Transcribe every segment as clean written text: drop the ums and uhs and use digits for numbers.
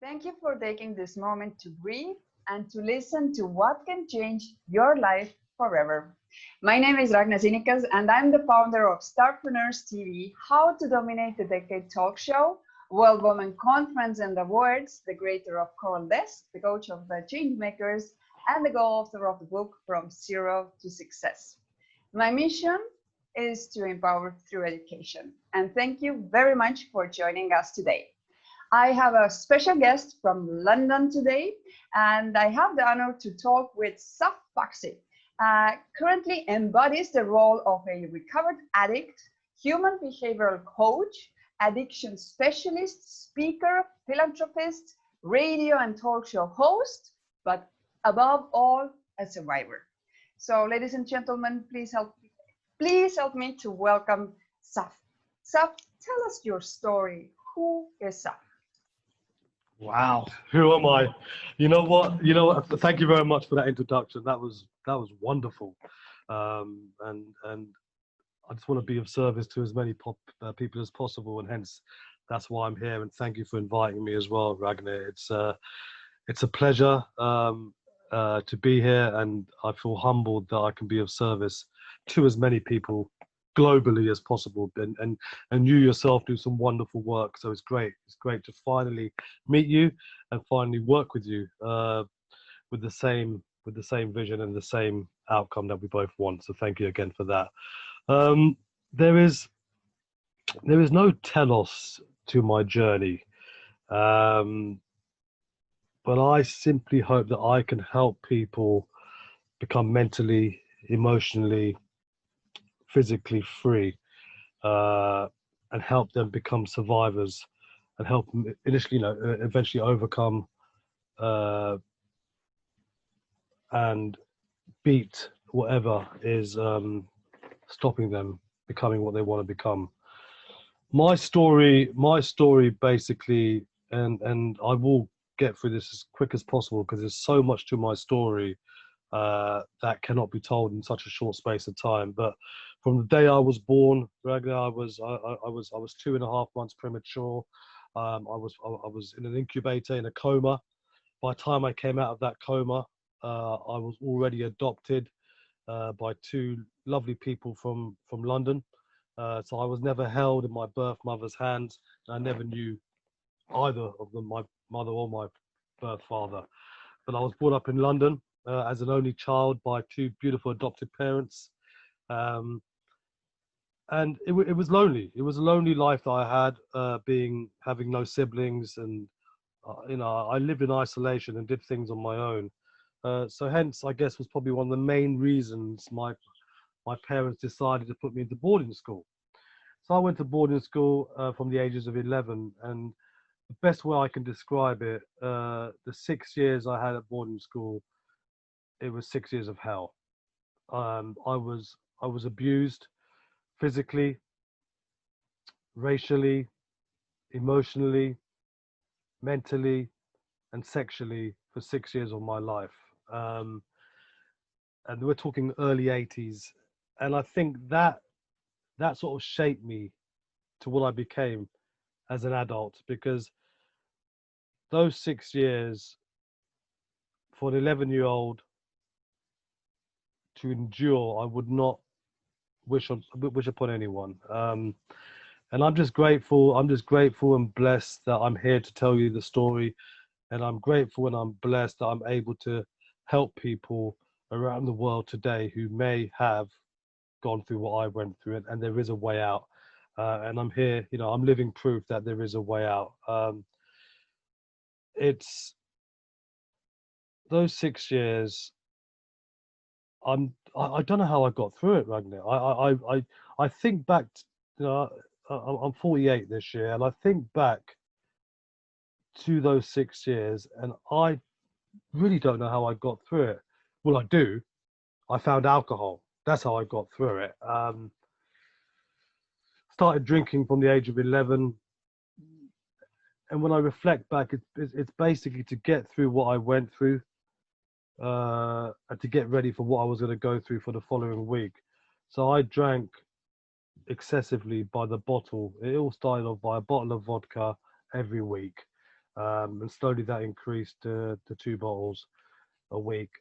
Thank you for taking this moment to breathe and to listen to what can change your life forever. My name is Ragnar Zinikas, and I'm the founder of Starpreneurs TV, How to Dominate the Decade talk show, World Women Conference and Awards, the creator of Coral Desk, the coach of the change makers, and the co-author of the book From Zero to Success. My mission is to empower through education. And thank you very much for joining us today. I have a special guest from London today, and I have the honor to talk with Saf Buxy. Currently embodies the role of a recovered addict, human behavioral coach, addiction specialist, speaker, philanthropist, radio and talk show host, but above all, a survivor. So, ladies and gentlemen, please help me to welcome Saf. Saf, tell us your story. Who is Saf? Wow, who am I? You know what? Thank you very much for that introduction. That was wonderful, and I just want to be of service to as many people as possible, and hence that's why I'm here. And thank you for inviting me as well, Ragnar. It's a pleasure to be here, and I feel humbled that I can be of service to as many people globally as possible, and you yourself do some wonderful work, so it's great to finally meet you and finally work with you with the same vision and the same outcome that we both want. So thank you again for that. There is no telos to my journey, but I simply hope that I can help people become mentally, emotionally, physically free, and help them become survivors, and help them initially, eventually overcome and beat whatever is stopping them becoming what they want to become. My story basically, and I will get through this as quick as possible because there's so much to my story that cannot be told in such a short space of time. But from the day I was born, Ragnar, I was 2.5 months premature. I was in an incubator in a coma. By the time I came out of that coma, I was already adopted by two lovely people from London. So I was never held in my birth mother's hands. I never knew either of them, my mother or my birth father. But I was brought up in London as an only child by two beautiful adopted parents. And it was lonely. It was a lonely life that I had, having no siblings, and I lived in isolation and did things on my own. So hence, I guess, was probably one of the main reasons my parents decided to put me into boarding school. So I went to boarding school from the ages of 11, and the best way I can describe it, the 6 years I had at boarding school, it was 6 years of hell. I was abused physically, racially, emotionally, mentally, and sexually for 6 years of my life. And we're talking early 80s. And I think that sort of shaped me to what I became as an adult, because those 6 years for an 11-year-old to endure, I would not wish upon anyone. And I'm just grateful and blessed that I'm here to tell you the story. And I'm grateful and I'm blessed that I'm able to help people around the world today who may have gone through what I went through, and there is a way out. And I'm here, I'm living proof that there is a way out. It's those 6 years. I don't know how I got through it, Ragnar. I think back, I'm 48 this year, and I think back to those 6 years, and I really don't know how I got through it. Well, I do. I found alcohol. That's how I got through it. Started drinking from the age of 11. And when I reflect back, it's basically to get through what I went through, and to get ready for what I was going to go through for the following week. So I drank excessively by the bottle. It all started off by a bottle of vodka every week. And slowly that increased to 2 bottles a week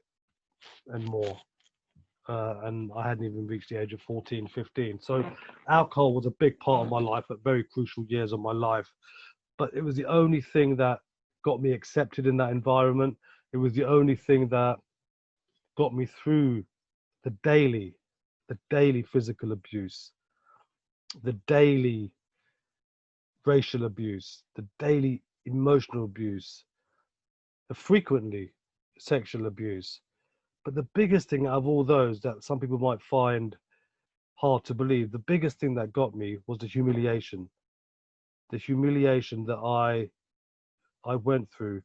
and more. And I hadn't even reached the age of 14, 15. So alcohol was a big part of my life at very crucial years of my life. But it was the only thing that got me accepted in that environment. It was the only thing that got me through the daily physical abuse, the daily racial abuse, the daily emotional abuse, the frequently sexual abuse. But the biggest thing out of all those that some people might find hard to believe, the biggest thing that got me was the humiliation that I went through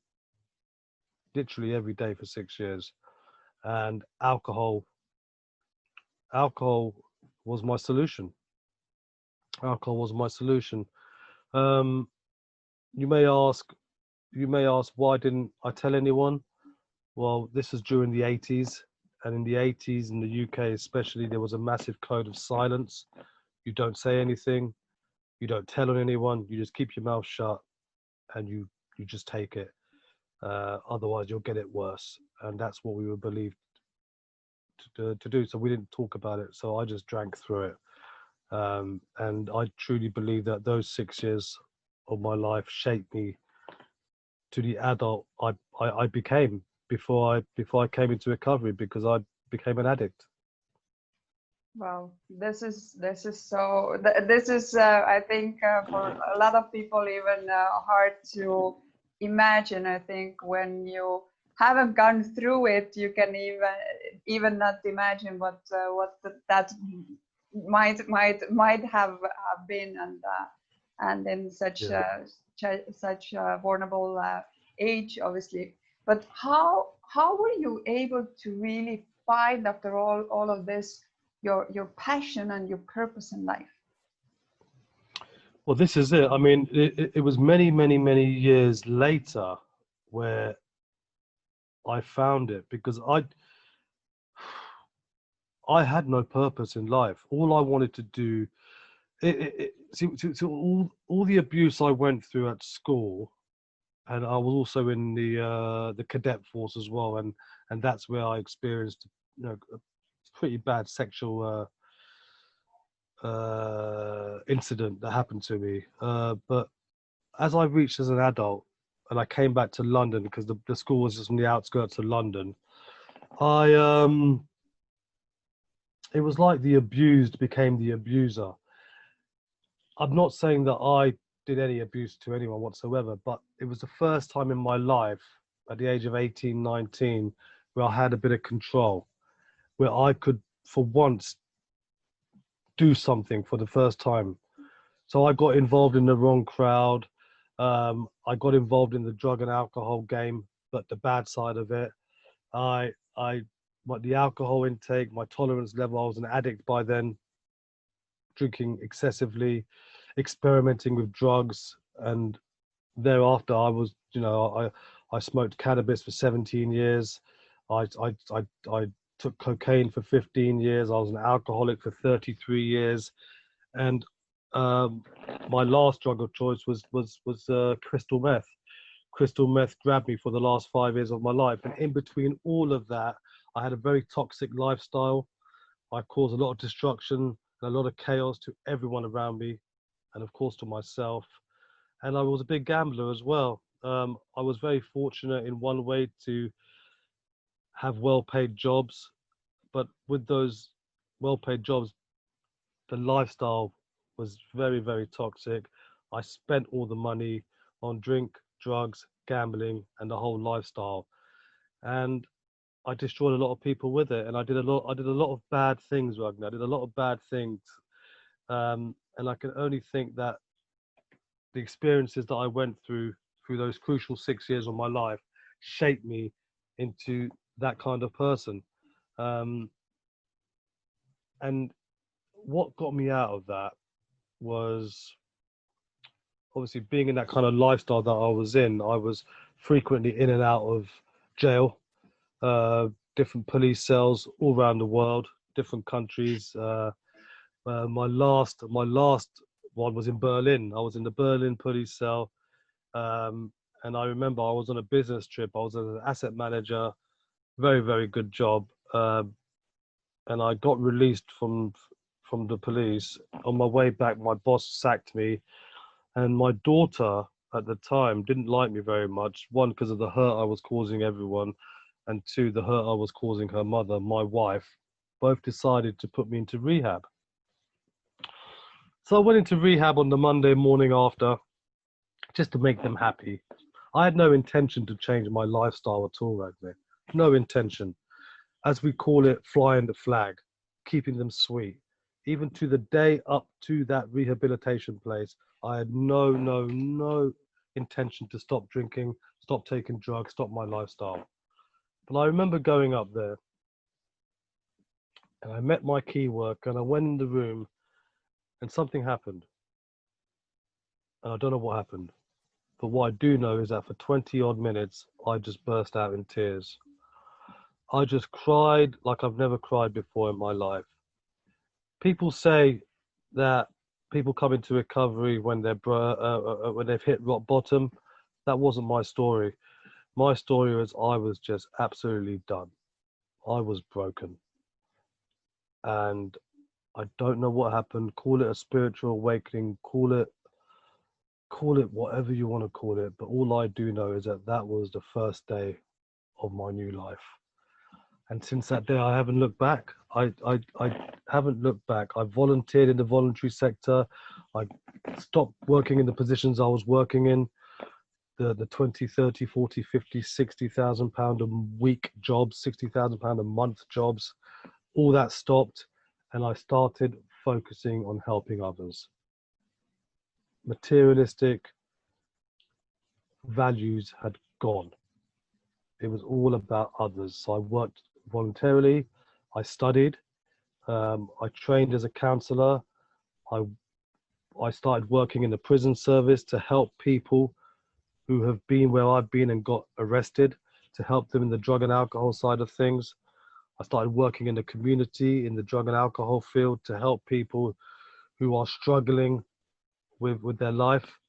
literally every day for 6 years. And alcohol was my solution. Alcohol was my solution. Um, you may ask, why didn't I tell anyone? Well, this was during the 80s, and in the 80s in the UK especially, there was a massive code of silence. You don't say anything, you don't tell on anyone, you just keep your mouth shut, and you just take it. Otherwise, you'll get it worse, and that's what we were believed to do. So we didn't talk about it. So I just drank through it, and I truly believe that those 6 years of my life shaped me to the adult I became before I came into recovery, because I became an addict. Wow, this is I think for a lot of people even hard to imagine. I think when you haven't gone through it, you can even not imagine that might have been, and in such Yeah. such a vulnerable age, obviously. But how were you able to really find, after all of this, your passion and your purpose in life? Well, this is it. I mean, it was many, many, many years later where I found it, because I had no purpose in life. All I wanted to do, all the abuse I went through at school, and I was also in the cadet force as well, and that's where I experienced, a pretty bad sexual incident that happened to me. But as I reached as an adult, and I came back to London, because the school was just on the outskirts of London, I it was like the abused became the abuser. I'm not saying that I did any abuse to anyone whatsoever, but it was the first time in my life at the age of 18, 19, where I had a bit of control, where I could, for once, do something for the first time. So I got involved in the wrong crowd. I got involved in the drug and alcohol game, but the bad side of it. I, the alcohol intake, my tolerance level, I was an addict by then, drinking excessively, experimenting with drugs, and thereafter I was, I smoked cannabis for 17 years. I took cocaine for 15 years. I was an alcoholic for 33 years, and um, my last drug of choice was crystal meth. Crystal meth grabbed me for the last 5 years of my life, and in between all of that, I had a very toxic lifestyle. I caused a lot of destruction and a lot of chaos to everyone around me, and of course to myself. And I was a big gambler as well. I was very fortunate in one way to have well-paid jobs, but with those well-paid jobs, the lifestyle was very, very toxic. I spent all the money on drink, drugs, gambling, and the whole lifestyle, and I destroyed a lot of people with it. And I did a lot of bad things, Ragnar. I did a lot of bad things, and I can only think that the experiences that I went through those crucial 6 years of my life shaped me into that kind of person. Um, and what got me out of that was obviously being in that kind of lifestyle that I was in. I was frequently in and out of jail, uh, different police cells all around the world, different countries. My last one was in Berlin. I was in the Berlin police cell, um, And I remember I was on a business trip. I was an asset manager, very, very good job. And I got released from the police. On my way back, my boss sacked me, and my daughter at the time didn't like me very much. One, because of the hurt I was causing everyone, and two, the hurt I was causing her mother, my wife. Both decided to put me into rehab. So I went into rehab on the Monday morning after, just to make them happy. I had no intention to change my lifestyle at all, Ragnar. No intention. As we call it, flying the flag, keeping them sweet. Even to the day up to that rehabilitation place, I had no intention to stop drinking, stop taking drugs, stop my lifestyle. But I remember going up there and I met my key worker and I went in the room and something happened. And I don't know what happened. But what I do know is that for 20 odd minutes, I just burst out in tears. I just cried like I've never cried before in my life. People say that people come into recovery when when they've hit rock bottom. That wasn't my story. My story was I was just absolutely done. I was broken. And I don't know what happened. Call it a spiritual awakening, call it whatever you want to call it. But all I do know is that that was the first day of my new life. And since that day, I haven't looked back. I haven't looked back. I volunteered in the voluntary sector. I stopped working in the positions I was working in, the 20, 30, 40, 50, 60,000 pound a week jobs, 60,000 pound a month jobs. All that stopped. And I started focusing on helping others. Materialistic values had gone. It was all about others. So I worked voluntarily. I studied. I trained as a counselor. I started working in the prison service to help people who have been where I've been and got arrested, to help them in the drug and alcohol side of things. I started working in the community in the drug and alcohol field to help people who are struggling with their life.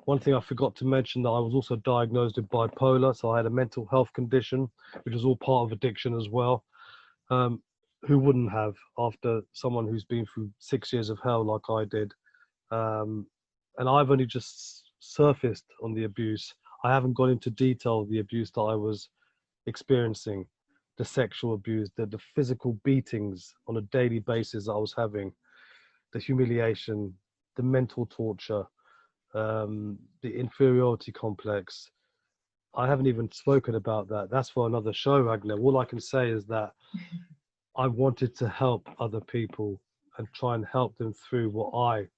One thing I forgot to mention, that I was also diagnosed with bipolar, so I had a mental health condition, which was all part of addiction as well. Who wouldn't have, after someone who's been through 6 years of hell like I did? And I've only just surfaced on the abuse. I haven't gone into detail of the abuse that I was experiencing, the sexual abuse, the physical beatings on a daily basis that I was having, the humiliation, the mental torture, the inferiority complex. I haven't even spoken about that. That's for another show, Ragnar. All I can say is that I wanted to help other people and try and help them through what I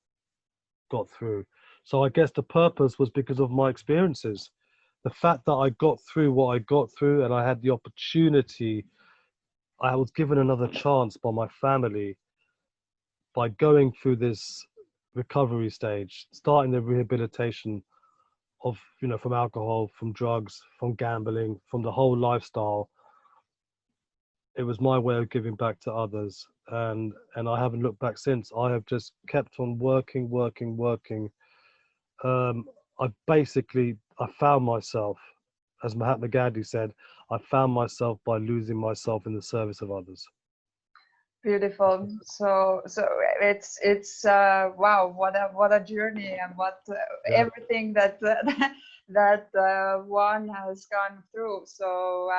got through. So I guess the purpose was because of my experiences. The fact that I got through what I got through, and I had the opportunity, I was given another chance by my family by going through this recovery stage, starting the rehabilitation of, from alcohol, from drugs, from gambling, from the whole lifestyle. It was my way of giving back to others, and I haven't looked back since. I have just kept on working. I found myself, as Mahatma Gandhi said, I found myself by losing myself in the service of others. Beautiful. So it's wow, what a journey, and what everything that one has gone through. So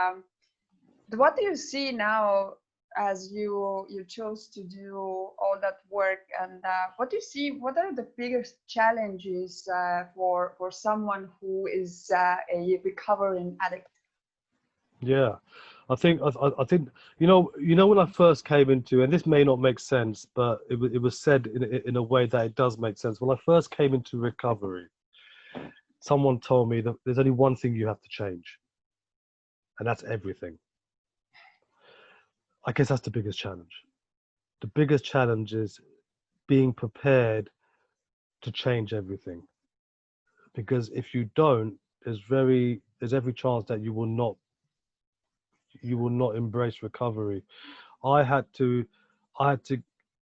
what do you see now as you chose to do all that work, and what do you see? What are the biggest challenges for someone who is a recovering addict? Yeah, I think when I first came into, and this may not make sense, but it was said in a way that it does make sense. When I first came into recovery, someone told me that there's only one thing you have to change, and that's everything. I guess that's the biggest challenge. The biggest challenge is being prepared to change everything, because if you don't, there's every chance that you will not embrace recovery. I had to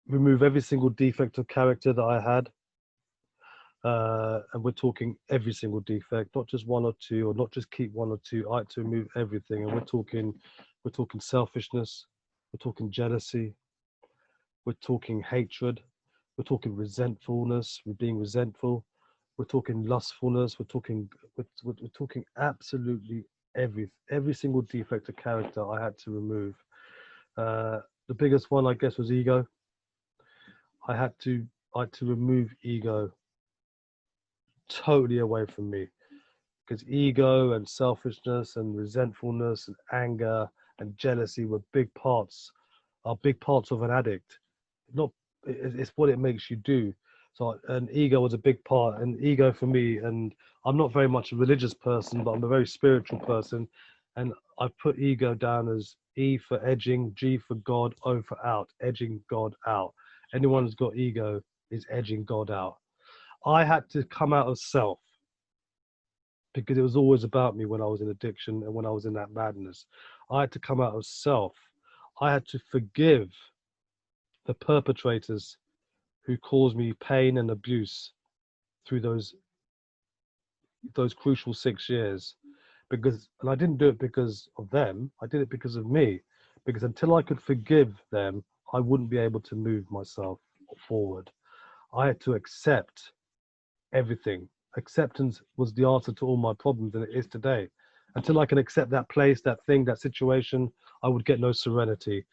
remove every single defect of character that I had. And we're talking every single defect, not just one or two, or not just keep one or two. I had to remove everything, and we're talking selfishness, we're talking jealousy, we're talking hatred, we're talking resentfulness, we're being resentful, we're talking lustfulness, we're talking absolutely every single defect of character I had to remove. The biggest one, I guess, was ego. I had to remove ego totally away from me, because ego and selfishness and resentfulness and anger and jealousy are big parts of an addict. Not It's what it makes you do. So, and ego was a big part, and ego for me, and I'm not very much a religious person, but I'm a very spiritual person, and I put ego down as E for edging, G for God, O for out, edging God out. Anyone who's got ego is edging God out. I had to come out of self, because it was always about me when I was in addiction and when I was in that madness. I had to come out of self. I had to forgive the perpetrators who caused me pain and abuse through those crucial 6 years. And I didn't do it because of them, I did it because of me. Because until I could forgive them, I wouldn't be able to move myself forward. I had to accept everything. Acceptance was the answer to all my problems, and it is today. Until I can accept that place, that thing, that situation, I would get no serenity.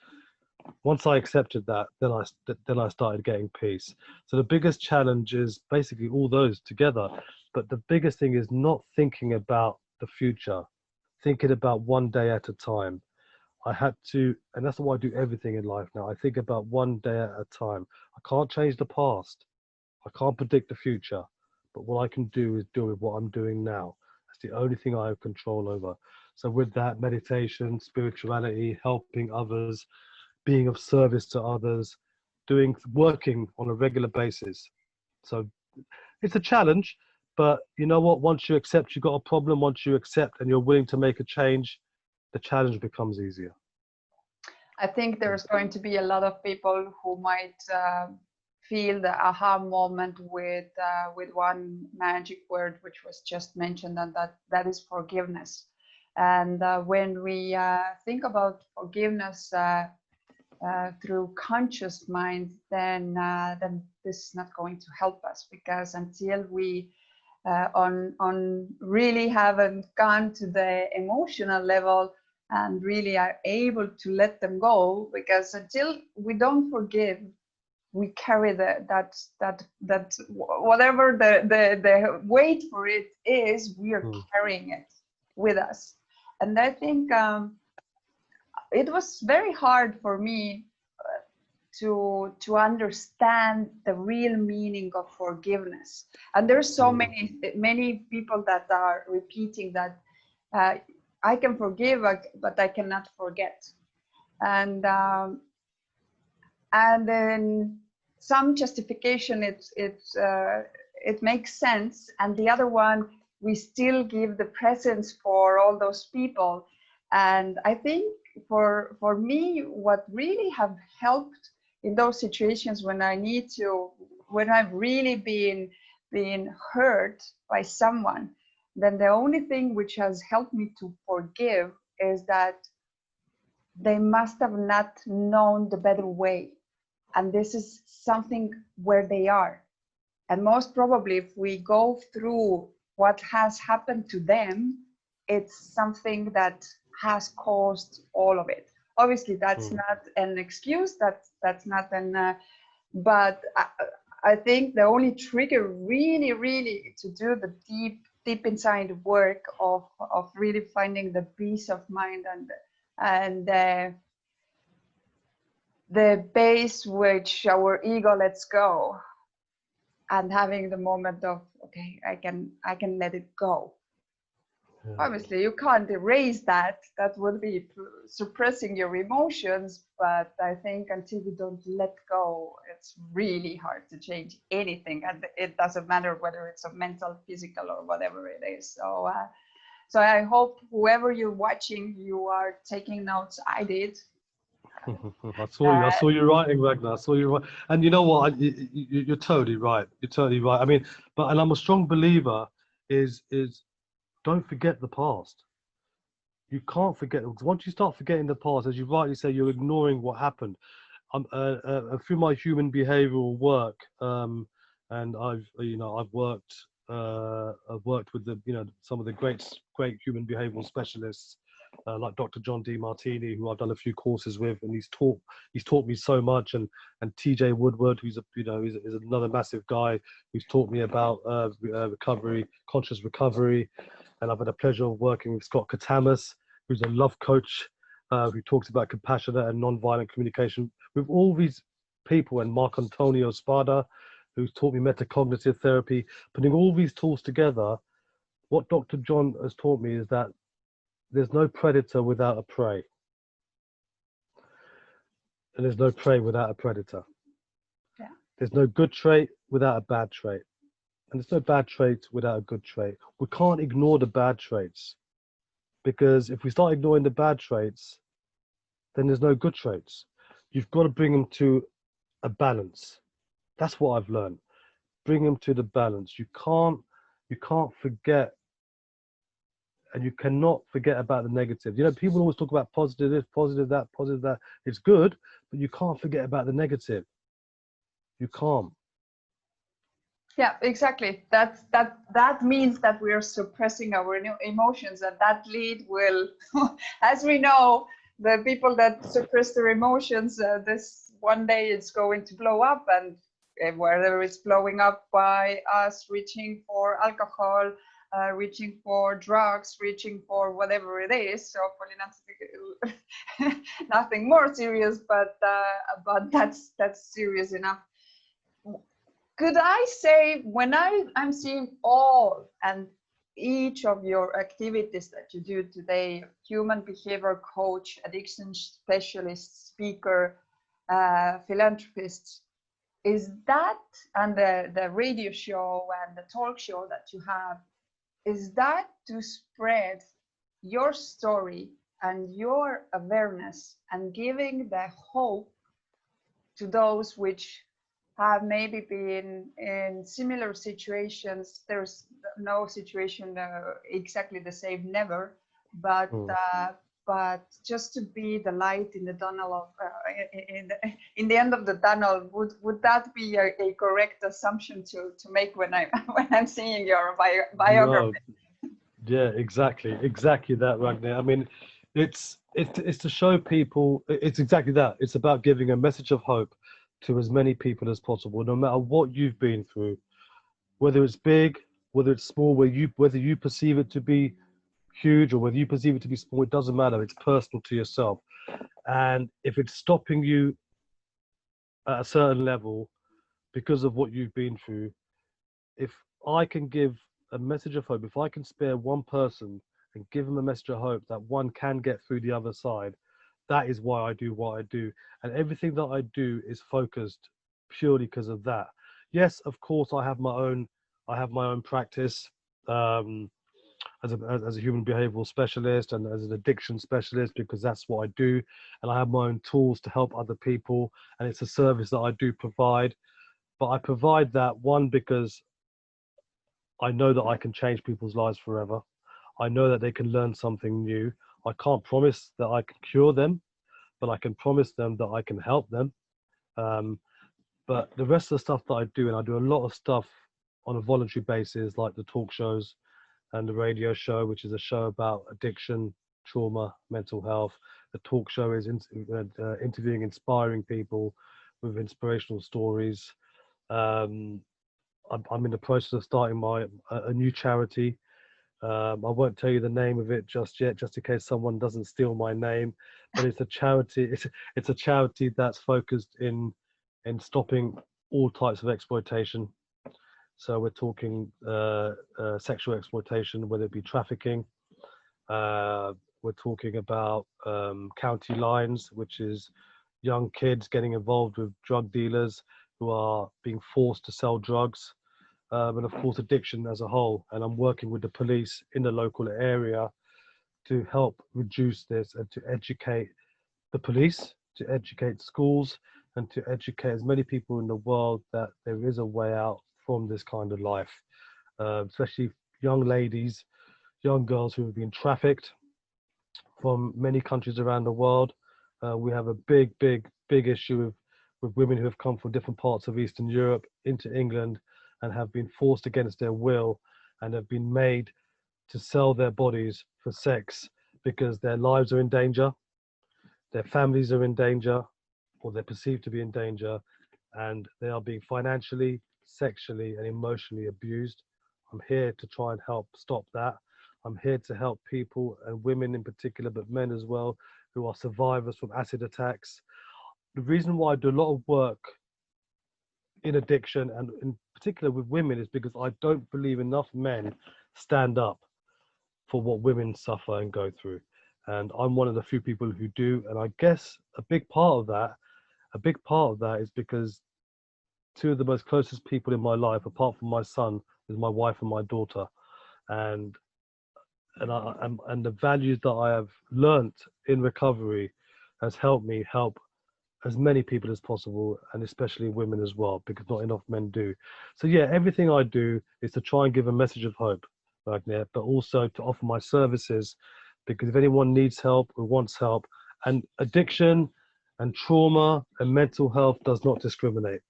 Once I accepted that, then I started getting peace. So the biggest challenge is basically all those together. But the biggest thing is not thinking about the future, thinking about one day at a time. I had to, and that's why I do everything in life now. I think about one day at a time. I can't change the past. I can't predict the future. But what I can do is do with what I'm doing now. That's the only thing I have control over. So with that, meditation, spirituality, helping others, being of service to others, working on a regular basis. So it's a challenge, but you know what? Once you accept you've got a problem, once you accept and you're willing to make a change, the challenge becomes easier. I think there's going to be a lot of people who might feel the aha moment with one magic word, which was just mentioned, and that is forgiveness. And when we think about forgiveness through conscious mind, then this is not going to help us, because until we on really haven't gone to the emotional level and really are able to let them go, because until we don't forgive, we carry that whatever the weight for it is, we are carrying it with us. And I think it was very hard for me to understand the real meaning of forgiveness. And there's so many people that are repeating that I can forgive, but I cannot forget. And then some justification, it makes sense, and the other one, we still give the presence for all those people. And I think for me, what really have helped in those situations when I've really been hurt by someone, then the only thing which has helped me to forgive is that they must have not known the better way. And this is something where they are. And most probably, if we go through what has happened to them, it's something that has caused all of it. Obviously, that's not an excuse. That's not an. But I think the only trigger, really, to do the deep inside work of really finding the peace of mind and the base which our ego lets go, and having the moment of, okay, I can let it go. Yeah. Obviously, you can't erase that. That would be suppressing your emotions. But I think until we don't let go, it's really hard to change anything. And it doesn't matter whether it's a mental, physical, or whatever it is. So I hope whoever you're watching, you are taking notes. I did. I saw you. I saw you writing, Ragnar. I saw you write. And you know what? You're totally right. You're totally right. I mean, and I'm a strong believer is don't forget the past. You can't forget. Once you start forgetting the past, as you rightly say, you're ignoring what happened. Through my human behavioral work, and I've worked with some of the great human behavioral specialists, like Dr. John D. Martini, who I've done a few courses with, and he's taught me so much, and TJ Woodward, who's is another massive guy who's taught me about recovery, conscious recovery, and I've had the pleasure of working with Scott Katamas, who's a love coach, who talks about compassionate and non-violent communication. With all these people, and Mark Antonio Spada, who's taught me metacognitive therapy, putting all these tools together, what Dr. John has taught me is that there's no predator without a prey. And there's no prey without a predator. Yeah. There's no good trait without a bad trait. And there's no bad trait without a good trait. We can't ignore the bad traits, because if we start ignoring the bad traits, then there's no good traits. You've got to bring them to a balance. That's what I've learned. Bring them to the balance. You can't forget, and you cannot forget about the negative. You know, people always talk about positive this, positive that, positive that. It's good, but you can't forget about the negative. You can't. Yeah, exactly. That means that we are suppressing our emotions, and that lead will, as we know, the people that suppress their emotions, this one day it's going to blow up, and whether it's blowing up by us reaching for alcohol, reaching for drugs, reaching for whatever it is. So hopefully nothing more serious, but that's serious enough. Could I say, when I'm seeing all and each of your activities that you do today, human behavior coach, addiction specialist, speaker, philanthropist, is that, and the radio show and the talk show that you have, is that to spread your story and your awareness and giving the hope to those which have maybe been in similar situations? There's no situation exactly the same, never, but just to be the light in the tunnel of in the end of the tunnel. Would that be a correct assumption to make when I'm seeing your biography? Yeah, exactly that, Ragnar. I mean, it's to show people. It's exactly that. It's about giving a message of hope to as many people as possible, no matter what you've been through, whether it's big, whether it's small, whether you perceive it to be huge or whether you perceive it to be small. It doesn't matter. It's personal to yourself, and if it's stopping you at a certain level because of what you've been through, if I can give a message of hope, if I can spare one person and give them a message of hope that one can get through the other side, that is why I do what I do. And everything that I do is focused purely because of that. Yes, of course, I have my own practice, as a human behavioral specialist and as an addiction specialist, because that's what I do. And I have my own tools to help other people. And it's a service that I do provide. But I provide that, one, because I know that I can change people's lives forever. I know that they can learn something new. I can't promise that I can cure them, but I can promise them that I can help them. But the rest of the stuff that I do, and I do a lot of stuff on a voluntary basis, like the talk shows and the radio show, which is a show about addiction, trauma, mental health. The talk show is interviewing inspiring people with inspirational stories. I'm in the process of starting a new charity. I won't tell you the name of it just yet, just in case someone doesn't steal my name. But it's a charity. It's a charity that's focused in stopping all types of exploitation. So we're talking sexual exploitation, whether it be trafficking. We're talking about county lines, which is young kids getting involved with drug dealers who are being forced to sell drugs. And of course, addiction as a whole. And I'm working with the police in the local area to help reduce this and to educate the police to educate schools, and to educate as many people in the world that there is a way out from this kind of life, especially young ladies, young girls who have been trafficked from many countries around the world. We have a big issue with women who have come from different parts of Eastern Europe into England and have been forced against their will and have been made to sell their bodies for sex because their lives are in danger, their families are in danger, or they're perceived to be in danger, and they are being financially, sexually, and emotionally abused. I'm here to try and help stop that. I'm here to help people, and women in particular, but men as well, who are survivors from acid attacks. The reason why I do a lot of work in addiction, and in particular with women, is because I don't believe enough men stand up for what women suffer and go through. And I'm one of the few people who do. And I guess a big part of that is because two of the most closest people in my life, apart from my son, is my wife and my daughter. And and the values that I have learnt in recovery has helped me help as many people as possible, and especially women as well, because not enough men do. So yeah, everything I do is to try and give a message of hope, Ragnar, but also to offer my services, because if anyone needs help or wants help, and addiction and trauma and mental health does not discriminate.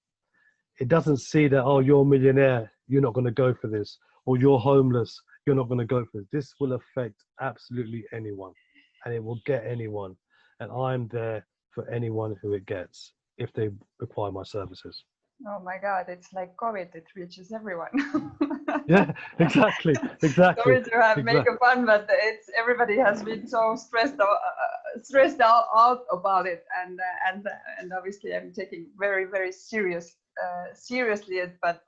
It doesn't see that, oh, you're a millionaire, you're not going to go for this, or you're homeless, you're not going to go for this. This will affect absolutely anyone, and it will get anyone. And I'm there for anyone who it gets if they require my services. Oh my God, it's like COVID, it reaches everyone. Yeah, exactly. Sorry to make a fun, but it's everybody has been so stressed out about it, and obviously I'm taking very seriously it, but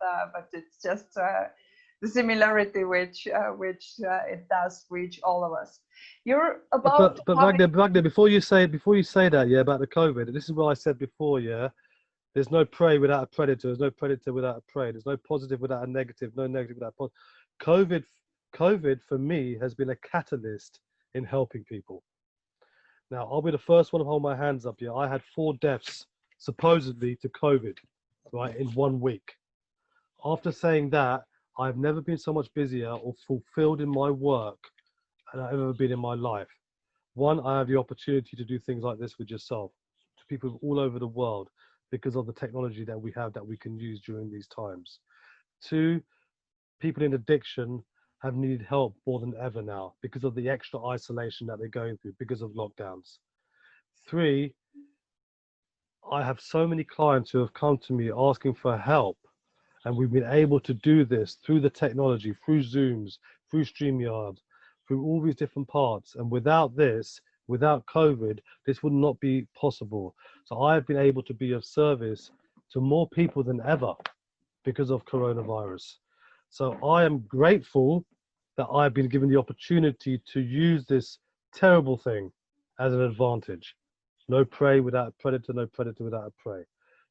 it's just the similarity which it does reach all of us. You're about but Ragnar, before you say that, yeah, about the COVID, this is what I said before, yeah. There's no prey without a predator. There's no predator without a prey. There's no positive without a negative. No negative without a positive. COVID for me has been a catalyst in helping people. Now, I'll be the first one to hold my hands up here. I had 4 deaths supposedly to COVID, right, in 1 week. After saying that, I've never been so much busier or fulfilled in my work than I've ever been in my life. One, I have the opportunity to do things like this with yourself, to people all over the world, because of the technology that we have that we can use during these times. 2, people in addiction have needed help more than ever now because of the extra isolation that they're going through because of lockdowns. 3, I have so many clients who have come to me asking for help, and we've been able to do this through the technology, through Zooms, through StreamYard, through all these different parts. And without this, without COVID, this would not be possible. So I have been able to be of service to more people than ever because of coronavirus. So I am grateful that I've been given the opportunity to use this terrible thing as an advantage. No prey without a predator, no predator without a prey.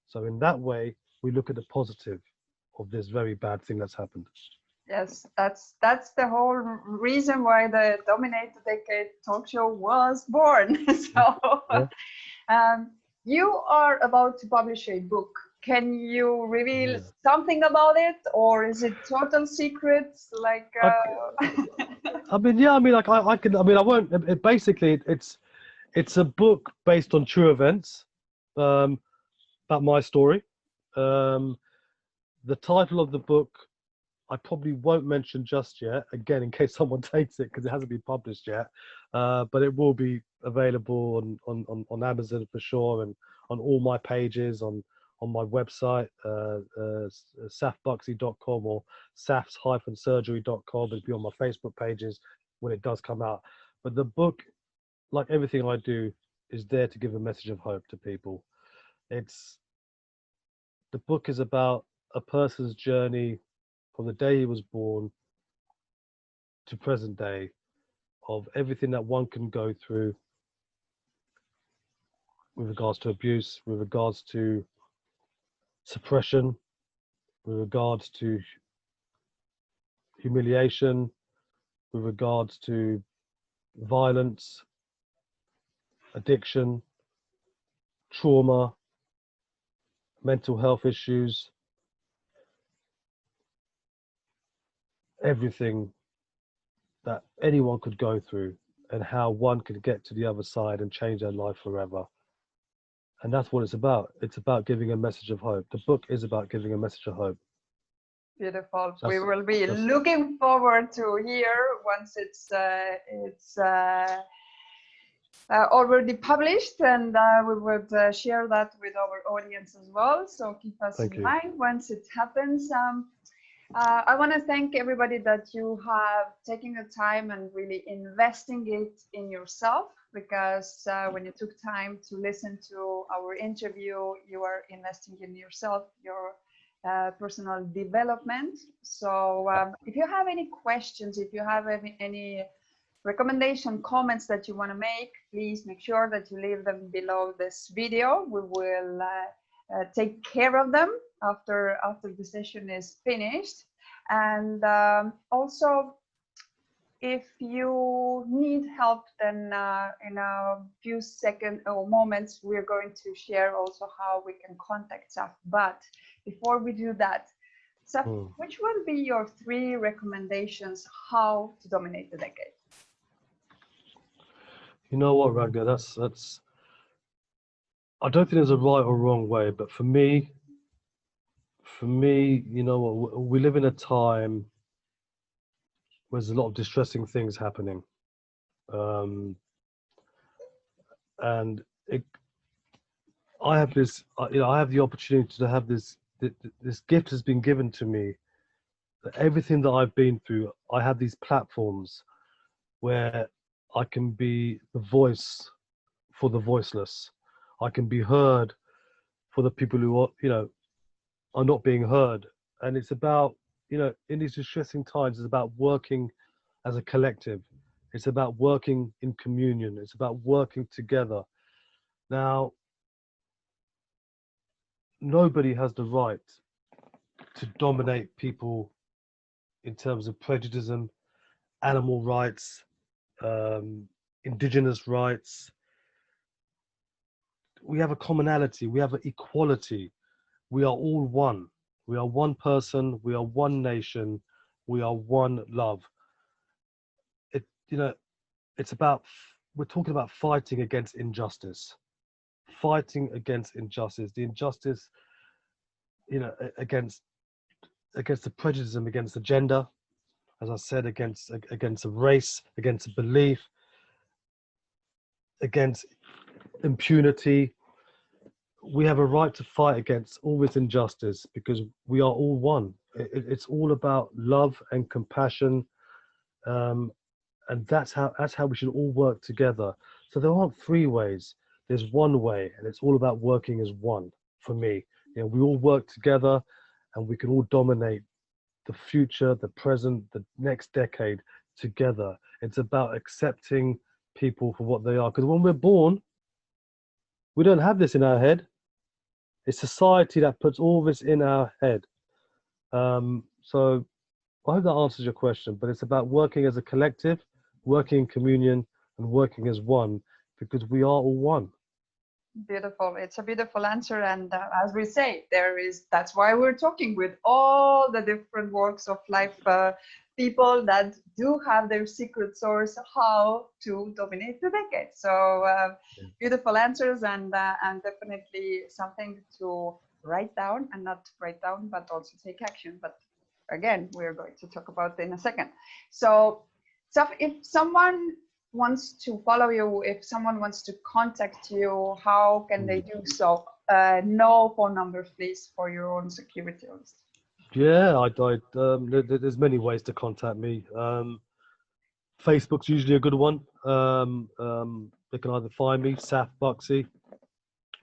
So in that way, we look at the positive of this very bad thing that's happened. Yes, that's the whole reason why the Dominate the Decade talk show was born. So, you are about to publish a book. Can you reveal something about it, or is it total secret? Like, I mean, yeah, I mean, like I can. I mean, I won't. Basically, it's a book based on true events, about my story. The title of the book I probably won't mention just yet, again, in case someone takes it, because it hasn't been published yet. But it will be available on Amazon for sure, and on all my pages, on my website, safbuxy.com or safs-surgery.com. It'll be on my Facebook pages when it does come out. But the book, like everything I do, is there to give a message of hope to people. The book is about a person's journey from the day he was born to present day, of everything that one can go through with regards to abuse, with regards to suppression, with regards to humiliation, with regards to violence, addiction, trauma, mental health issues, everything that anyone could go through, and how one could get to the other side and change their life forever. And that's what it's about. It's about giving a message of hope. The book is about giving a message of hope. Beautiful. We That's, will be that's, looking forward to hear once it's already published, and we would share that with our audience as well. So keep us thank in you. mind once it happens. I want to thank everybody that you have taken the time and really investing it in yourself, because when you took time to listen to our interview, you are investing in yourself, your personal development. So if you have any questions, if you have any recommendation, comments that you want to make, please make sure that you leave them below this video. We will take care of them after the session is finished. And also, if you need help, then in a few seconds or moments, we're going to share also how we can contact Saf. But before we do that, Saf, which will be your 3 recommendations how to dominate the decade? You know what, Ragnar, that's, I don't think there's a right or wrong way, but for me, you know what, we live in a time where there's a lot of distressing things happening. And I have this, you know, I have the opportunity to have this gift has been given to me, that everything that I've been through, I have these platforms where I can be the voice for the voiceless. I can be heard for the people who are, you know, are not being heard. And it's about, you know, in these distressing times, it's about working as a collective. It's about working in communion. It's about working together. Now, nobody has the right to dominate people in terms of prejudice, animal rights, indigenous rights. We have a commonality, we have an equality. We are all one. We are one person, we are one nation, we are one love. You know, it's about, we're talking about fighting against injustice. Fighting against injustice. The injustice, you know, against the prejudice, against the gender, as I said, against a race, against a belief, against impunity. We have a right to fight against all this injustice because we are all one. It's all about love and compassion, and that's how we should all work together. So there aren't 3 ways. There's one way, and it's all about working as one. For me, you know, we all work together, and we can all dominate the future, the present, the next decade together. It's about accepting people for what they are. Because when we're born, we don't have this in our head. It's society that puts all this in our head. So I hope that answers your question, but it's about working as a collective, working in communion, and working as one, because we are all one. Beautiful. It's a beautiful answer. And as we say, that's why we're talking with all the different walks of life, people that do have their secret source, how to dominate the decade. So beautiful answers, and definitely something to write down, and not write down, but also take action. But again, we're going to talk about it in a second. So if someone wants to follow you, if someone wants to contact you, how can they do so? No phone numbers, please, for your own security. Yeah, there's many ways to contact me. Facebook's usually a good one. They can either find me, Saf Buxy,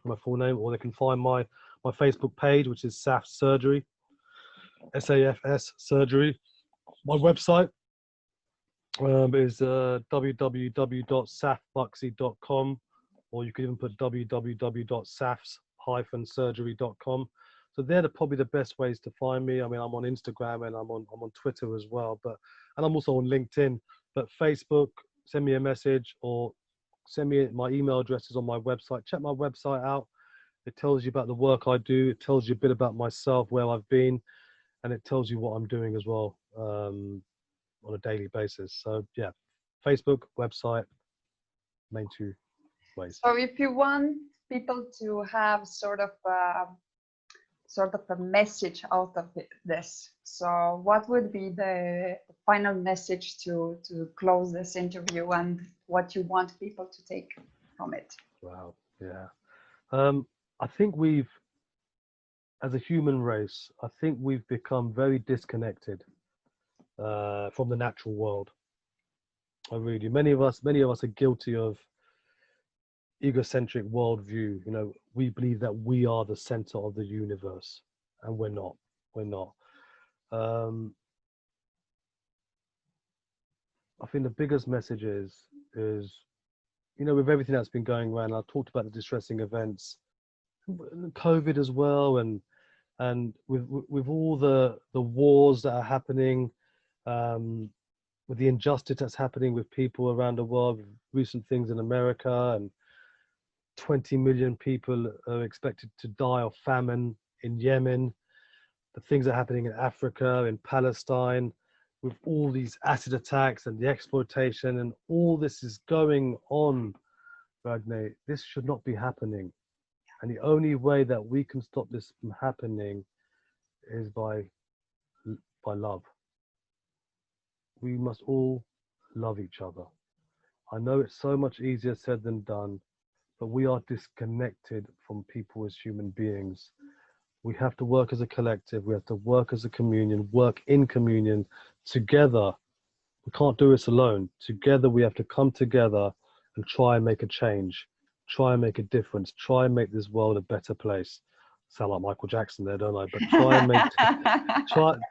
my full name, or they can find my Facebook page, which is Saf Surgery, SAFS Surgery. My website is www.safbuxy.com, or you can even put www.safs-surgery.com. So they're probably the best ways to find me. I mean, I'm on Instagram and I'm on Twitter as well, and I'm also on LinkedIn. But Facebook, send me a message or send me, my email address is on my website. Check my website out. It tells you about the work I do. It tells you a bit about myself, where I've been, and it tells you what I'm doing as well on a daily basis. So yeah, Facebook, website, main two ways. So if you want people to have sort of a message out of this, so what would be the final message to close this interview, and what you want people to take from it? Wow. Yeah. I think as a human race, I think we've become very disconnected from the natural world. I really do. Many of us are guilty of egocentric worldview. You know, we believe that we are the center of the universe, and we're not. We're not. I think the biggest message is, you know, with everything that's been going around, I talked about the distressing events, COVID as well, and with all the wars that are happening, with the injustice that's happening with people around the world, with recent things in America, and 20 million people are expected to die of famine in Yemen, the things that are happening in Africa, in Palestine, with all these acid attacks and the exploitation, and all this is going on, Ragne. This should not be happening. And the only way that we can stop this from happening is by love. We must all love each other. I know it's so much easier said than done, but we are disconnected from people as human beings. We have to work as a collective. We have to work as a communion, work in communion together. We can't do this alone. Together, we have to come together and try and make a change, try and make a difference, try and make this world a better place. Sound like Michael Jackson there, don't I? But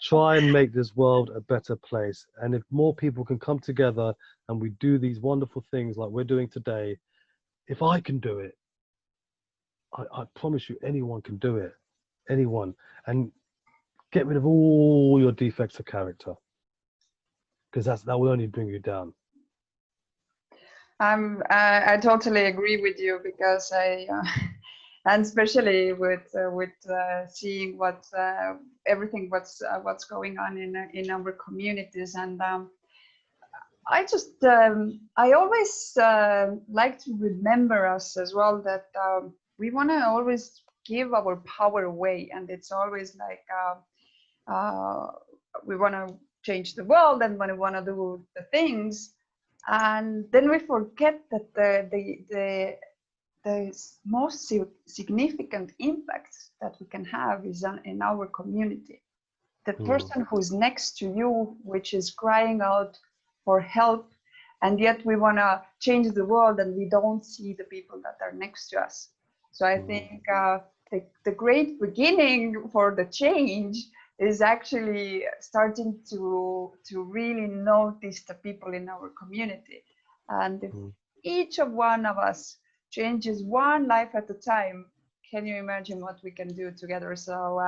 try and make this world a better place. And if more people can come together and we do these wonderful things like we're doing today, if I can do it, I promise you, anyone can do it. Anyone. And get rid of all your defects of character, because that will only bring you down. I totally agree with you, because and especially with seeing everything what's going on in our communities, and I always like to remember us as well, that we want to always give our power away, and it's always like we want to change the world, and when we want to do the things, and then we forget that the most significant impact that we can have is in our community. The person who's next to you, which is crying out for help, and yet we want to change the world, and we don't see the people that are next to us. So I think the great beginning for the change is actually starting to really notice the people in our community. And if each of one of us changes one life at a time, can you imagine what we can do together? So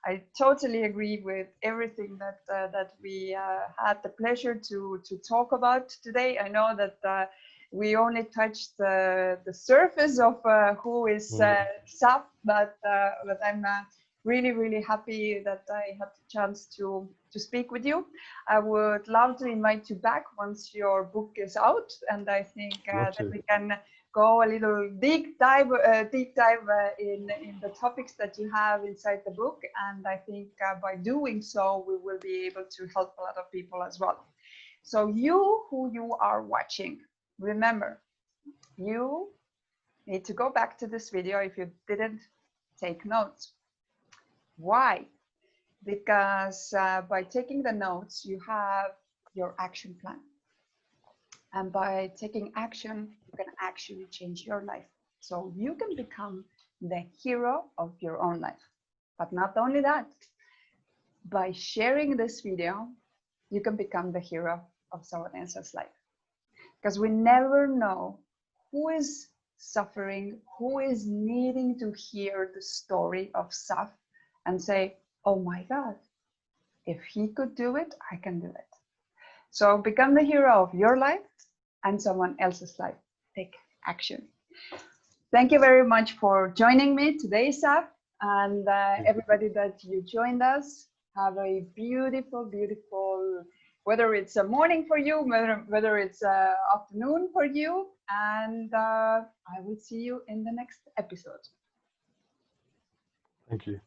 I totally agree with everything that we had the pleasure to talk about today. I know that we only touched the surface of who is Saf, but I'm really happy that I had the chance to speak with you. I would love to invite you back once your book is out, and I think that we can go a little deep dive in the topics that you have inside the book, and I think by doing so we will be able to help a lot of people as well. So you who you are watching, remember, you need to go back to this video if you didn't take notes. Why? Because by taking the notes, you have your action plan. And by taking action, you can actually change your life. So you can become the hero of your own life. But not only that, by sharing this video, you can become the hero of someone else's life. Because we never know who is suffering, who is needing to hear the story of Saf and say, oh my God, if he could do it, I can do it. So become the hero of your life and someone else's life. Take action. Thank you very much for joining me today, Saf, and everybody that you joined us. Have a beautiful, beautiful, whether it's a morning for you, whether it's afternoon for you, and I will see you in the next episode. Thank you.